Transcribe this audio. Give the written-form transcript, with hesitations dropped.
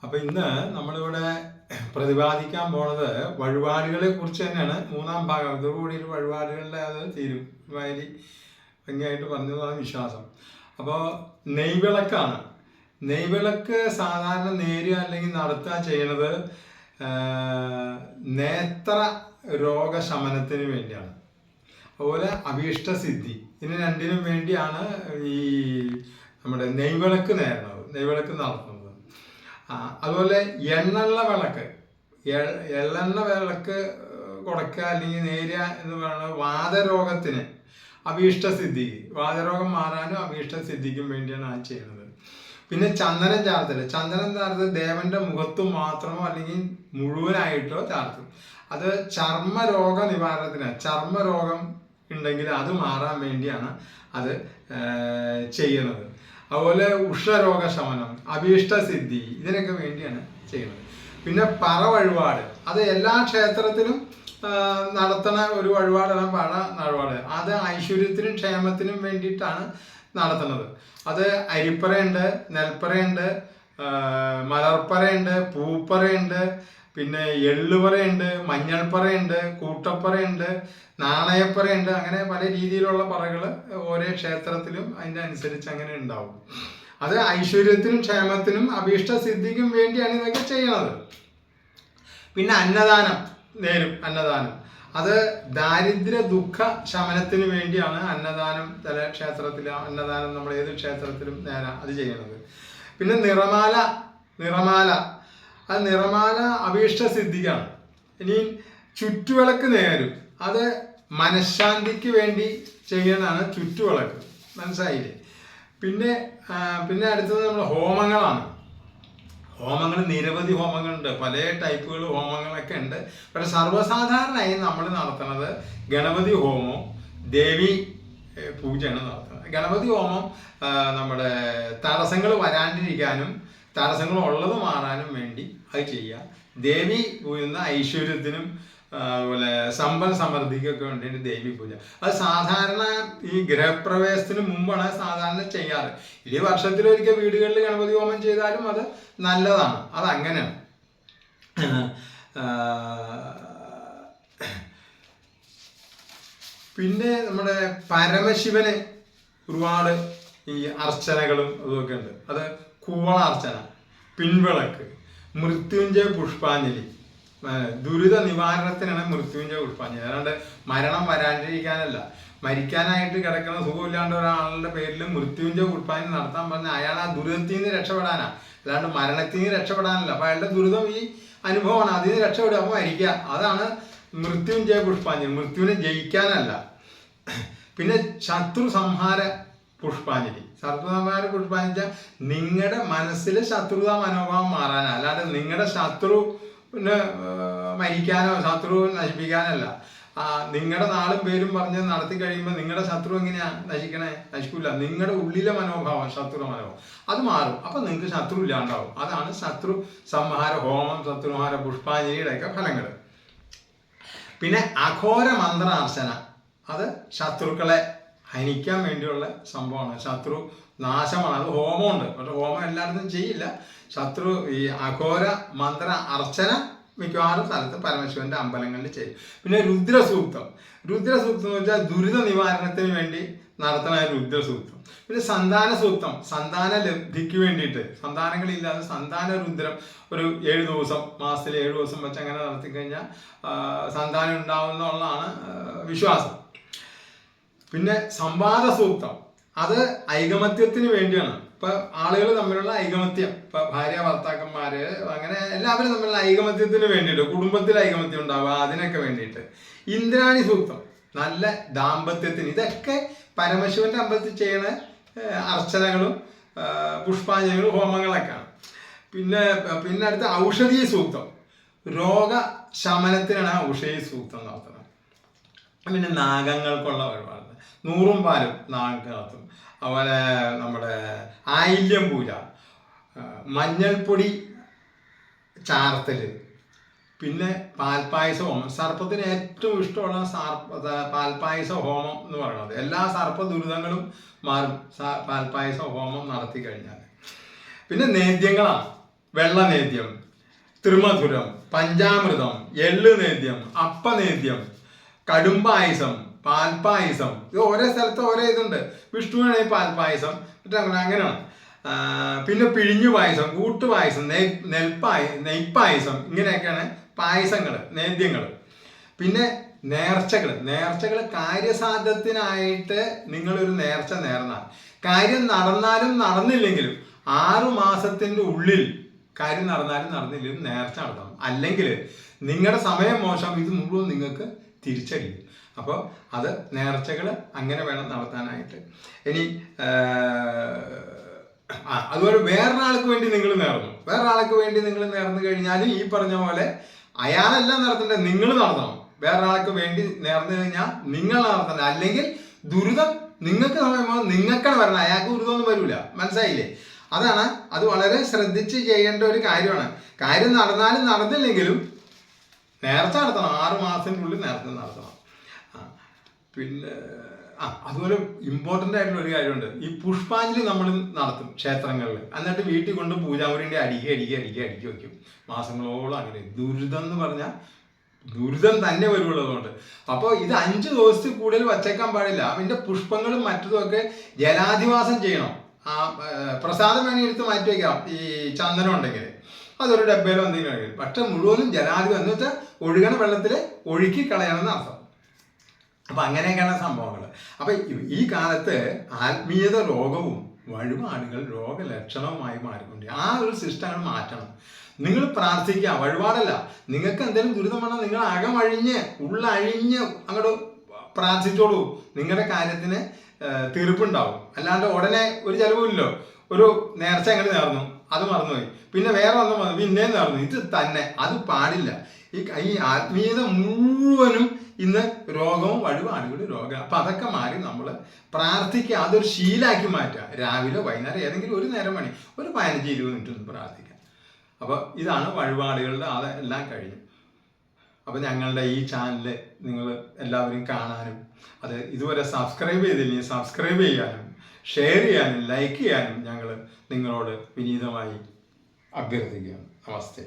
അപ്പോൾ ഇന്ന് നമ്മളിവിടെ പ്രതിപാദിക്കാൻ പോണത് വഴിപാടുകളെ കുറിച്ച് തന്നെയാണ്. മൂന്നാം ഭാഗം ഇതോടുകൂടി വഴിപാടുകളുടെ അത് തീരും. വരി ഭംഗിയായിട്ട് പറഞ്ഞതാണ് വിശ്വാസം. അപ്പോൾ നെയ്വിളക്കാണ്. നെയ്വിളക്ക് സാധാരണ നേരുക അല്ലെങ്കിൽ നടത്തുക ചെയ്യണത് നേത്ര രോഗശമനത്തിന് വേണ്ടിയാണ്. അതുപോലെ അഭീഷ്ടസിദ്ധി, ഇതിന് രണ്ടിനും വേണ്ടിയാണ് ഈ നമ്മുടെ നെയ്വിളക്ക് നെയ്വിളക്ക് നടത്തുന്നത്. അതുപോലെ എള്ളെണ്ണ വിളക്ക് കൊടുക്കുക അല്ലെങ്കിൽ നേരുക എന്ന് പറയുന്നത് വാതരോഗത്തിന്, അഭീഷ്ടസിദ്ധിക്ക്, വാതരോഗം മാറാനും അഭീഷ്ടസിദ്ധിക്കും വേണ്ടിയാണ് അത് ചെയ്യുന്നത്. പിന്നെ ചന്ദനം ചാർത്തൽ ദേവന്റെ മുഖത്ത് മാത്രമോ അല്ലെങ്കിൽ മുഴുവനായിട്ടോ ചാർത്തും. അത് ചർമ്മരോഗ നിവാരണത്തിന്, ചർമ്മരോഗം ഉണ്ടെങ്കിൽ അത് മാറാൻ വേണ്ടിയാണ് അത് ചെയ്യുന്നത്. അതുപോലെ ഉഷ്ണരോഗശമനം, അഭീഷ്ടസിദ്ധി, ഇതിനൊക്കെ വേണ്ടിയാണ് ചെയ്യുന്നത്. പിന്നെ പറ വഴിപാട്, അത് എല്ലാ ക്ഷേത്രത്തിലും നടത്തുന്ന ഒരു വഴിപാടാണ് വഴിപാട്. അത് ഐശ്വര്യത്തിനും ക്ഷേമത്തിനും വേണ്ടിയിട്ടാണ് നടത്തുന്നത്. അത് അരിപ്പറയുണ്ട്, നെൽപ്പറയുണ്ട്, മലർപ്പറയുണ്ട്, പൂപ്പറയുണ്ട്, പിന്നെ എള്ളുപറയുണ്ട്, മഞ്ഞൾപ്പറയുണ്ട്, കൂട്ടപ്പറയുണ്ട്, നാണയപ്പറയുണ്ട്. അങ്ങനെ പല രീതിയിലുള്ള പറകൾ ഓരോ ക്ഷേത്രത്തിലും അതിൻ്റെ അനുസരിച്ച് അങ്ങനെ ഉണ്ടാവും. അത് ഐശ്വര്യത്തിനും ക്ഷേമത്തിനും അഭീഷ്ടസിദ്ധിക്കും വേണ്ടിയാണ് ഇതൊക്കെ ചെയ്യണത്. പിന്നെ അന്നദാനം, അന്നദാനം അത് ദാരിദ്ര്യ ദുഃഖ ശമനത്തിന് വേണ്ടിയാണ് അന്നദാനം. ചില ക്ഷേത്രത്തിൽ അന്നദാനം നമ്മൾ ഏത് ക്ഷേത്രത്തിലും അത് ചെയ്യണത്. പിന്നെ നിറമാല അത് നിറമാല അഭീഷ്ടസിദ്ധിക്കാണ്. ഇനി ചുറ്റുവിളക്ക് നേരും, അത് മനഃശാന്തിക്ക് വേണ്ടി ചെയ്യുന്നതാണ് ചുറ്റുവിളക്ക്. മനസ്സിലായില്ലേ? പിന്നെ അടുത്തത് നമ്മൾ ഹോമങ്ങളാണ്. ഹോമങ്ങൾ നിരവധി ഹോമങ്ങളുണ്ട്, പല ടൈപ്പുകൾ ഹോമങ്ങളൊക്കെ ഉണ്ട്. പക്ഷെ സർവ്വസാധാരണയായി നമ്മൾ നടത്തുന്നത് ഗണപതി ഹോമവും ദേവി പൂജയാണ് നടത്തുന്നത്. ഗണപതി ഹോമം നമ്മുടെ തടസ്സങ്ങൾ വരാണ്ടിരിക്കാനും തടസ്സങ്ങൾ ഉള്ളത് മാറാനും വേണ്ടി അത് ചെയ്യുക. ദേവി പൂജ ഐശ്വര്യത്തിനും അതുപോലെ സമ്പൽ സമൃദ്ധിക്കൊക്കെ വേണ്ടിയിട്ട് ദേവി പൂജ. അത് സാധാരണ ഈ ഗൃഹപ്രവേശത്തിന് മുമ്പാണ് സാധാരണ ചെയ്യാറ്. ഈ വർഷത്തിലൊരിക്കൽ വീടുകളിൽ ഗണപതി ഹോമം ചെയ്താലും അത് നല്ലതാണ്. അതങ്ങനെയാണ്. പിന്നെ നമ്മുടെ പരമശിവന് ഒരുപാട് ഈ അർച്ചനകളും ഇതൊക്കെ ഉണ്ട്. അത് കൂവള അർച്ചന, പിൻവിളക്ക്, മൃത്യുഞ്ജയ പുഷ്പാഞ്ജലി. ദുരിത നിവാരണത്തിനാണ് മൃത്യുഞ്ജയ പുഷ്പാഞ്ജലി. അല്ലാണ്ട് മരണം വരാണ്ടിരിക്കാനല്ല. മരിക്കാനായിട്ട് കിടക്കുന്ന സുഖമില്ലാണ്ട് ഒരാളുടെ പേരിൽ മൃത്യുഞ്ജയ പുഷ്പാഞ്ജലി നടത്താൻ പറഞ്ഞാൽ അയാൾ ആ ദുരിതത്തിൽ നിന്ന് രക്ഷപ്പെടാനാ, അല്ലാണ്ട് മരണത്തിൽ നിന്ന് രക്ഷപ്പെടാനല്ല. അപ്പൊ അയാളുടെ ദുരിതം ഈ അനുഭവമാണ്, അതിൽ നിന്ന് രക്ഷപ്പെടുക, അപ്പൊ മരിക്കുക. അതാണ് മൃത്യുഞ്ജയ പുഷ്പാഞ്ജലി, മൃത്യുവിനെ ജയിക്കാനല്ല. പിന്നെ ശത്രു സംഹാര പുഷ്പാഞ്ജലി. പുഷ്പാഞ്ജലി നിങ്ങളുടെ മനസ്സിൽ ശത്രുതാ മനോഭാവം മാറാനാ, അല്ലാണ്ട് നിങ്ങളുടെ ശത്രുവിന് മരിക്കാനോ ശത്രു നശിപ്പിക്കാനല്ല. നിങ്ങളുടെ നാളും പേരും പറഞ്ഞ് നടത്തി കഴിയുമ്പോൾ നിങ്ങളുടെ ശത്രു എങ്ങനെയാ നശിക്കൂല. നിങ്ങളുടെ ഉള്ളിലെ മനോഭാവം, ശത്രു മനോഭാവം, അത് മാറും. അപ്പൊ നിങ്ങൾക്ക് ശത്രു ഇല്ലാണ്ടാവും. അതാണ് ശത്രു സംഹാര ഹോമം, ശത്രുഹാര പുഷ്പാഞ്ജലിയുടെ ഒക്കെ ഫലങ്ങൾ. പിന്നെ അഘോര മന്ത്രാർച്ചന, അത് ശത്രുക്കളെ ഹനിക്കാൻ വേണ്ടിയുള്ള സംഭവമാണ്. ശത്രു നാശമാണ്. അത് ഹോമമുണ്ട്, പക്ഷെ ഹോമം എല്ലായിടത്തും ചെയ്യില്ല. ശത്രു ഈ അഘോര മന്ത്ര അർച്ചന മിക്കവാറും സ്ഥലത്ത് പരമശിവന്റെ അമ്പലങ്ങളിൽ ചെയ്യും. പിന്നെ രുദ്രസൂക്തം എന്ന് വെച്ചാൽ ദുരിത നിവാരണത്തിന് വേണ്ടി നടത്തുന്ന രുദ്രസൂക്തം. പിന്നെ സന്താന സൂക്തം, സന്താന ലബ്ധിക്ക് വേണ്ടിയിട്ട്, സന്താനങ്ങളില്ലാതെ സന്താന രുദ്രം ഒരു 7 ദിവസം, മാസത്തിൽ 7 ദിവസം വെച്ച് അങ്ങനെ നടത്തിക്കഴിഞ്ഞാൽ സന്താനം ഉണ്ടാവുന്നതാണ് വിശ്വാസം. പിന്നെ സംവാദ സൂക്തം, അത് ഐകമത്യത്തിന് വേണ്ടിയാണ്. ഇപ്പൊ ആളുകൾ തമ്മിലുള്ള ഐകമത്യം, ഇപ്പൊ ഭാര്യ ഭർത്താക്കന്മാര് അങ്ങനെ എല്ലാവരും തമ്മിലുള്ള ഐകമത്യത്തിന് വേണ്ടിയിട്ട്, കുടുംബത്തിൽ ഐകമത്യം ഉണ്ടാവുക, അതിനൊക്കെ വേണ്ടിയിട്ട്. ഇന്ദ്രാണി സൂക്തം, നല്ല ദാമ്പത്യത്തിന്. ഇതൊക്കെ പരമശിവന്റെ അമ്പലത്തിൽ ചെയ്യുന്ന അർച്ചനകളും പുഷ്പാഞ്ജലികളും ഹോമങ്ങളൊക്കെയാണ്. പിന്നെ അടുത്ത ഔഷധീയ സൂക്തം, രോഗശമനത്തിനാണ് ഔഷധീയ സൂക്തം നടത്തുന്നത്. പിന്നെ നാഗങ്ങൾക്കുള്ള വഴിപാട്, 100 പാലും നാഗങ്ങൾക്ക് നടത്തും. അതുപോലെ നമ്മുടെ ആയില്യം പൂജ, മഞ്ഞൾപ്പൊടി ചാർത്തല്, പിന്നെ പാൽപ്പായസ ഹോമം. സർപ്പത്തിന് ഏറ്റവും ഇഷ്ടമുള്ള പാൽപ്പായസ ഹോമം എന്ന് പറയുന്നത്. എല്ലാ സർപ്പ ദുരിതങ്ങളും മാറും പാൽപ്പായസ ഹോമം നടത്തി കഴിഞ്ഞാൽ. പിന്നെ നേദ്യങ്ങളാണ്. വെള്ളനേദ്യം, ത്രിമധുരം, പഞ്ചാമൃതം, എള്ളുനേദ്യം, അപ്പനേദ്യം, കടുംപായസം, പാൽപ്പായസം. ഇത് ഓരോ സ്ഥലത്ത് ഓരോ ഇതുണ്ട്. വിഷ്ണുവിനാണെങ്കിൽ പാൽപ്പായസം, മറ്റേ അങ്ങനെയാണ്. പിന്നെ പിഴിഞ്ഞു പായസം, കൂട്ടുപായസം, നെയ്പ്പായസം, ഇങ്ങനെയൊക്കെയാണ് പായസങ്ങൾ, നേദ്യങ്ങൾ. പിന്നെ നേർച്ചകൾ കാര്യസാധ്യത്തിനായിട്ട് നിങ്ങളൊരു നേർച്ച നേർന്നാൽ, കാര്യം നടന്നാലും നടന്നില്ലെങ്കിലും 6 മാസത്തിൻ്റെ ഉള്ളിൽ കാര്യം നടന്നാലും നടന്നില്ലെങ്കിലും നേർച്ച നടത്തണം. അല്ലെങ്കിൽ നിങ്ങളുടെ സമയം മോശം, ഇത് മുഴുവൻ നിങ്ങൾക്ക് തിരിച്ചടിക്കും. അപ്പോൾ അത് നേർച്ചകൾ അങ്ങനെ വേണം നടത്താനായിട്ട്. ഇനി അതുപോലെ വേറൊരാൾക്ക് വേണ്ടി നിങ്ങൾ നേർന്നു കഴിഞ്ഞാൽ ഈ പറഞ്ഞ പോലെ അയാളെല്ലാം നടത്തണ്ടേ, നിങ്ങൾ നടത്തണം. വേറൊരാൾക്ക് വേണ്ടി നേർന്നു കഴിഞ്ഞാൽ നിങ്ങൾ നടത്തണം. അല്ലെങ്കിൽ ദുരിതം നിങ്ങൾക്ക് സമയമാകുമ്പോൾ നിങ്ങൾക്കാണ് വരണം, അയാൾക്ക് ദുരിതമൊന്നും വരില്ല. മനസ്സിലായില്ലേ? അതാണ്. അത് വളരെ ശ്രദ്ധിച്ച് ചെയ്യേണ്ട ഒരു കാര്യമാണ്. കാര്യം നടന്നാലും നടന്നില്ലെങ്കിലും നേർച്ച നടത്തണം. 6 മാസത്തിനുള്ളിൽ നേർച്ച നടത്തണം. പിന്നെ അതുപോലെ ഇമ്പോർട്ടൻ്റ് ആയിട്ടുള്ള ഒരു കാര്യമുണ്ട്. ഈ പുഷ്പാഞ്ജലി നമ്മൾ നടത്തും ക്ഷേത്രങ്ങളിൽ. എന്നിട്ട് വീട്ടിൽ കൊണ്ട് പൂജാമുറിൻ്റെ അടിക്കി വയ്ക്കും മാസങ്ങളോളം. അങ്ങനെ ദുരിതം എന്ന് പറഞ്ഞാൽ ദുരിതം തന്നെ വരുള്ളതുകൊണ്ട്. അപ്പോൾ ഇത് 5 ദിവസത്തിൽ കൂടുതൽ വച്ചേക്കാൻ പാടില്ല. അതിൻ്റെ പുഷ്പങ്ങളും മറ്റതുമൊക്കെ ജലാധിവാസം ചെയ്യണം. പ്രസാദം വേണമെങ്കിൽ എടുത്ത് മാറ്റി വയ്ക്കാം, ഈ ചന്ദനം ഉണ്ടെങ്കിൽ അതൊരു ഡബ്ബയിലോ എന്തെങ്കിലും ആണെങ്കിൽ. പക്ഷെ മുഴുവനും ജലാധിവാസം എന്ന് വെച്ചാൽ ഒഴുകണ വെള്ളത്തിൽ ഒഴുക്കി കളയണമെന്ന് അർത്ഥം. അപ്പം അങ്ങനെയൊക്കെയാണ് സംഭവങ്ങൾ. അപ്പം ഈ കാലത്ത് ആത്മീയത രോഗവും വഴിപാടുകൾ രോഗലക്ഷണവുമായി മാറിക്കൊണ്ട് ആ ഒരു സിസ്റ്റങ്ങൾ മാറ്റണം. നിങ്ങൾ പ്രാർത്ഥിക്കുക, വഴിപാടല്ല. നിങ്ങൾക്ക് എന്തെങ്കിലും ദുരിതം വന്നാൽ നിങ്ങൾ അകമഴിഞ്ഞ് ഉള്ളഴിഞ്ഞ് അങ്ങോട്ട് പ്രാർത്ഥിച്ചോളൂ. നിങ്ങളുടെ കാര്യത്തിന് തീർപ്പുണ്ടാവും. അല്ലാണ്ട് ഉടനെ ഒരു ചിലവില്ലല്ലോ. ഒരു നേർച്ച എങ്ങനെ നേർന്നു, അത് മറന്നുപോയി, പിന്നെ വേറെ വന്നു പിന്നെയും നേർന്നു, ഇത് തന്നെ. അത് പാടില്ല. ഈ ആത്മീയത മുഴുവനും ഇന്ന് രോഗവും വഴിപാടുകളും രോഗം. അപ്പം അതൊക്കെ മാറി നമ്മൾ പ്രാർത്ഥിക്കുക, അതൊരു ശീലാക്കി മാറ്റുക. രാവിലെ വൈകുന്നേരം ഏതെങ്കിലും ഒരു നേരം മണി ഒരു 15-20 മിനിറ്റ് ഒന്ന് പ്രാർത്ഥിക്കുക. അപ്പോൾ ഇതാണ് വഴിപാടുകളുടെ എല്ലാം കഴിഞ്ഞു. അപ്പോൾ ഞങ്ങളുടെ ഈ ചാനൽ നിങ്ങൾ എല്ലാവരും കാണാനും, അത് ഇതുവരെ സബ്സ്ക്രൈബ് ചെയ്തില്ലെങ്കിൽ സബ്സ്ക്രൈബ് ചെയ്യാനും, ഷെയർ ചെയ്യാനും, ലൈക്ക് ചെയ്യാനും ഞങ്ങൾ നിങ്ങളോട് വിനീതമായി അഭ്യർത്ഥിക്കുകയാണ്. നമസ്തേ.